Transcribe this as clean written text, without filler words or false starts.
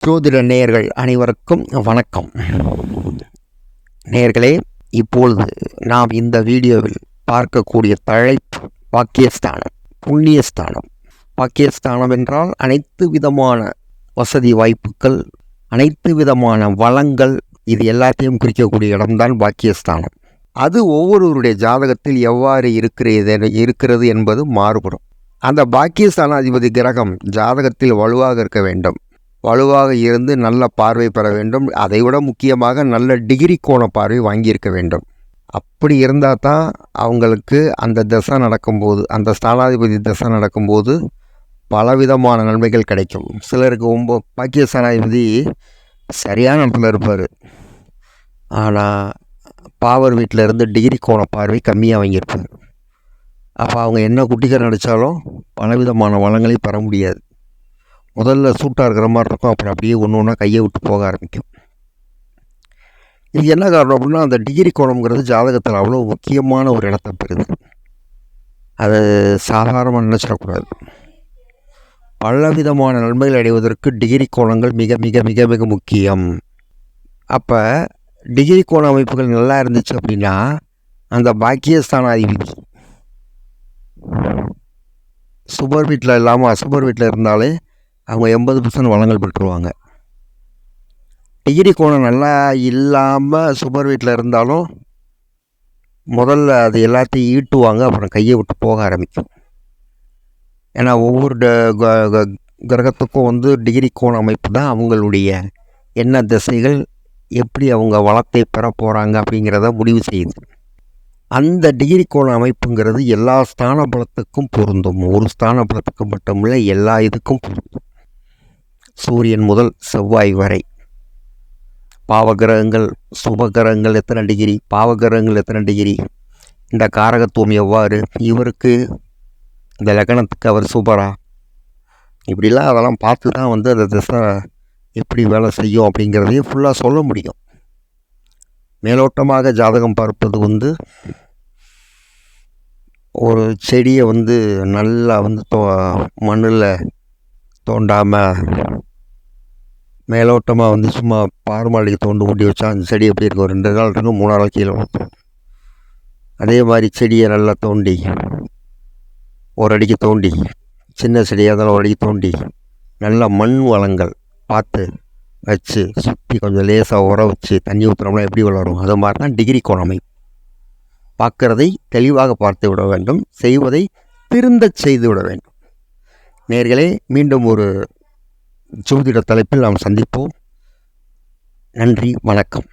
ஜோதிட நேயர்கள் அனைவருக்கும் வணக்கம். நேயர்களே, இப்பொழுது நாம் இந்த வீடியோவில் பார்க்கக்கூடிய தலைப்பு பாக்கியஸ்தானம், புண்ணியஸ்தானம். பாக்கியஸ்தானம் என்றால் அனைத்து விதமான வசதி வாய்ப்புகள், அனைத்து விதமான வளங்கள், இது எல்லாத்தையும் குறிக்கக்கூடிய இடம்தான் பாக்கியஸ்தானம். அது ஒவ்வொருவருடைய ஜாதகத்தில் எவ்வாறு இருக்கிறது என்பது மாறுபடும். அந்த பாக்கியஸ்தானாதிபதி கிரகம் ஜாதகத்தில் வலுவாக இருக்க வேண்டும், வலுவாக இருந்து நல்ல பார்வை பெற வேண்டும். அதைவிட முக்கியமாக நல்ல டிகிரி கோண பார்வை வாங்கியிருக்க வேண்டும். அப்படி இருந்தால் தான் அவங்களுக்கு அந்த தசை நடக்கும்போது, அந்த ஸ்தானாதிபதி தசை நடக்கும்போது பலவிதமான நன்மைகள் கிடைக்கும். சிலருக்கு பாக்கியஸ்தானாதிபதி சரியான இடத்துல இருப்பார், ஆனால் பாவர் வீட்டில் இருந்து டிகிரி கோண பார்வை கம்மியாக வாங்கியிருப்பார். அப்போ அவங்க என்ன குட்டிகர் நடித்தாலும் பலவிதமான வளங்களை பெற முடியாது. முதல்ல சூட்டாக இருக்கிற மாதிரி இருக்கும், அப்புறம் அப்படியே ஒன்று ஒன்றா கையை விட்டு போக ஆரம்பிக்கும். இது என்ன காரணம் அப்படின்னா, அந்த டிகிரி கோணம்ங்கிறது ஜாதகத்தில் அவ்வளோ முக்கியமான ஒரு இடத்தை பெறுது. அதை சாதாரணமாக நினச்சிடக்கூடாது. பலவிதமான நன்மைகள் அடைவதற்கு டிகிரி கோணங்கள் மிக மிக மிக மிக முக்கியம். அப்போ டிகிரி கோண அமைப்புகள் நல்லா இருந்துச்சு அப்படின்னா, அந்த பாக்கியஸ்தானாதிபதி சுபர் வீட்டில் இல்லாமல் அசுபர் வீட்டில் இருந்தாலே அவங்க 80% வளங்கள் பெற்றுருவாங்க. டிகிரி கோணம் நல்லா இல்லாமல் சுபர் வீட்டில் இருந்தாலும் முதல்ல அது எல்லாத்தையும் ஈட்டுவாங்க, அப்புறம் கையை விட்டு போக ஆரம்பிக்கும். ஏன்னா ஒவ்வொரு கிரகத்துக்கும் டிகிரி கோண அமைப்பு தான் அவங்களுடைய என்ன திசைகள், எப்படி அவங்க வளத்தை பெற போகிறாங்க அப்படிங்கிறத முடிவு செய்யுது. அந்த டிகிரி கோண அமைப்புங்கிறது எல்லா ஸ்தான பலத்துக்கும் பொருந்தும். ஒரு ஸ்தான பலத்துக்கு மட்டுமில்லை, எல்லா இதுக்கும் பொருந்தும். சூரியன் முதல் செவ்வாய் வரை பாவகிரகங்கள், சுபகிரகங்கள் எத்தனை டிகிரி, பாவகிரகங்கள் எத்தனை டிகிரி, இந்த காரகத்துவம் எவ்வாறு, இவருக்கு இந்த லக்னத்துக்கு அவர் சூப்பரா, இப்படிலாம் அதெல்லாம் பார்த்து தான் அந்த திசை எப்படி வேலை செய்யும் அப்படிங்கிறதையும் ஃபுல்லாக சொல்ல முடியும். மேலோட்டமாக ஜாதகம் பார்ப்பது ஒரு செடியை நல்லா மண்ணில் தோண்டாமல் மேலோட்டமாக சும்மா பார்மாலிக்கு தோண்டு ஊட்டி வச்சா அந்த செடி எப்படி இருக்கும், 2 நாள் இருக்கும், 3 நாள் கீழே வளர்த்தும். அதே மாதிரி செடியை நல்லா தோண்டி, ஒரு அடிக்கு தோண்டி, சின்ன செடியாக இருந்தாலும் ஒரு அடிக்கு தோண்டி நல்லா மண் வளங்கள் பார்த்து வச்சு சுற்றி கொஞ்சம் லேசாக உர வச்சு தண்ணி ஊற்றுறோம்னா எப்படி வளரும், அது மாதிரி தான் டிகிரி கோணமை. பார்க்குறதை தெளிவாக பார்த்து விட வேண்டும், செய்வதை திருந்த செய்து விட வேண்டும். நேயர்களே, மீண்டும் ஒரு ஜோதிட தலைப்பில் நாம் சந்திப்போம். நன்றி, வணக்கம்.